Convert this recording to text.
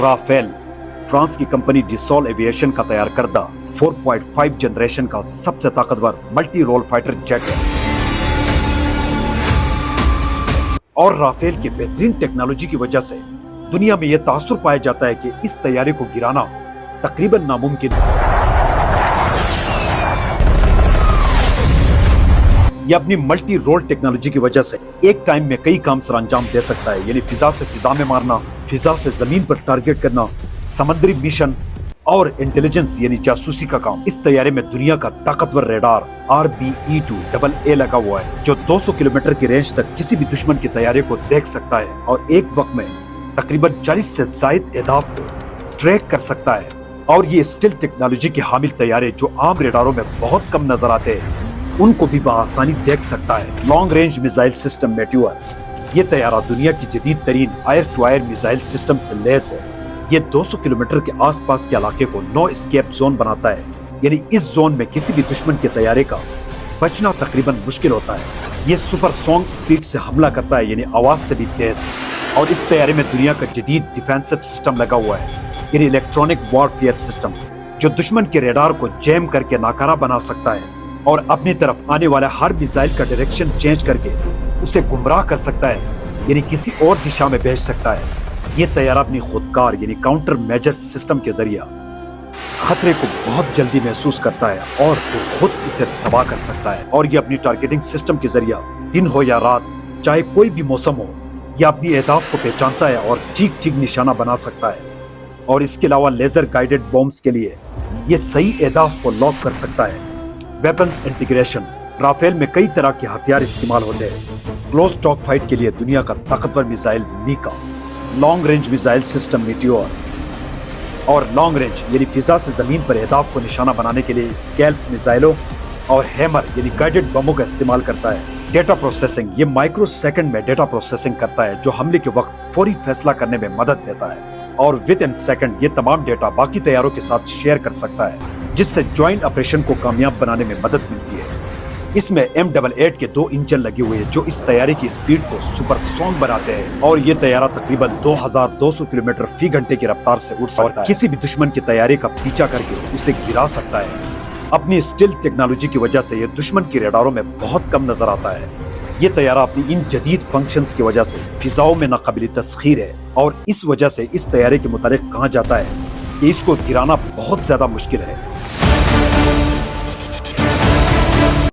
Rafale France की company डिसॉल aviation का तैयार करदा 4.5 जनरेशन का सबसे ताकतवर मल्टी रोल फाइटर जेट है और राफेल की बेहतरीन टेक्नोलॉजी की वजह से दुनिया में यह तासुर पाया जाता है कि इस तैयारी को गिराना तकरीबन नामुमकिन है। यह अपनी मल्टी रोल टेक्नोलॉजी की वजह से एक टाइम में कई काम सर अंजाम दे सकता है, यानी फिजा से फिजा में मारना, फिजा से जमीन पर टारगेट करना, समुद्री मिशन और इंटेलिजेंस यानी जासूसी का काम। इस तैयारे में दुनिया का ताकतवर रेडार RBE-2AA लगा हुआ है जो 200 किलोमीटर की रेंज तक किसी भी दुश्मन की तैयारी को देख सकता है और एक वक्त में तकरीबन 40 से ज्यादा अहदाफ को ट्रैक कर सकता है। और ये स्टिल्थ टेक्नोलॉजी के हामिल तैयारे जो आम रेडारों में बहुत कम नजर आते हैं उनको भी बआसानी देख सकता है। Long range missile system Meteor, ये तैयारा दुनिया की जदीद तरीन air to air missile system से लैस है। ये 200 किलोमीटर के आसपास के इलाके को नो एस्केप जोन बनाता है, यानी इस जोन में किसी भी दुश्मन के तैयारे का बचना तकरीबन मुश्किल होता है। ये सुपरसोनिक स्पीड से हमला करता है, यानी आवाज से भी तेज। और इस तैयारे में दुनिया का जदीद डिफेंसिव सिस्टम लगा हुआ है, यानी इलेक्ट्रॉनिक वॉरफेयर सिस्टम जो दुश्मन के रेडार को जैम करके नाकारा बना सकता है और अपनी तरफ आने वाला हर मिसाइल का डायरेक्शन चेंज करके उसे गुमराह कर सकता है, यानी किसी और दिशा में भेज सकता है। ये तैयारा अपनी खुदकार यानी काउंटर मेजर सिस्टम के जरिए खतरे को बहुत जल्दी महसूस करता है और फिर खुद उसे तबाह कर सकता है। और ये अपनी टारगेटिंग सिस्टम के जरिए दिन हो या रात, चाहे कोई भी मौसम हो, यह अपनी अहदाफ को पहचानता है और ठीक ठीक निशाना बना सकता है। और इसके अलावा लेजर गाइडेड बॉम्ब्स के लिए ये सही अहदाफ को लॉक कर सकता है। वेपन्स इंटीग्रेशन, राफेल में कई तरह के हथियार इस्तेमाल होते हैं। क्लोज टॉक फाइट के लिए दुनिया का ताकतवर missile MICA, long range missile system Meteor और लॉन्ग रेंज यानी फिजा से जमीन पर अहदाफ को निशाना बनाने के लिए स्कैल्प मिसाइलों और हैमर यानी गाइडेड बमों का इस्तेमाल करता है। डेटा प्रोसेसिंग, ये माइक्रो सेकंड में डेटा प्रोसेसिंग करता है जो हमले के वक्त फौरी फैसला करने में मदद देता है और विद इन सेकंड ये तमाम डेटा बाकी तैयारों के साथ शेयर कर सकता है जिससे ज्वाइंट ऑपरेशन को कामयाब बनाने में मदद मिलती है। इसमें M88 के 2 इंजन लगे हुए हैं जो इस तैयारे की स्पीड को सुपरसोनिक बनाते हैं और ये तैयारा तकरीबन 2200 किलोमीटर फी घंटे की रफ्तार से उड़ सकता है। किसी भी दुश्मन के तैयारे का पीछा करके उसे गिरा सकता है। अपनी स्टिल्थ टेक्नोलॉजी की वजह से ये दुश्मन की रेडारों में बहुत कम नजर आता है। ये तैयारा अपनी इन जदीद फंक्शंस की वजह से फिजाओं में नाकाबिल तस्खीर है और इस वजह से इस तैयारे के मुतालिक कहा जाता है कि इसको गिराना बहुत ज्यादा मुश्किल है।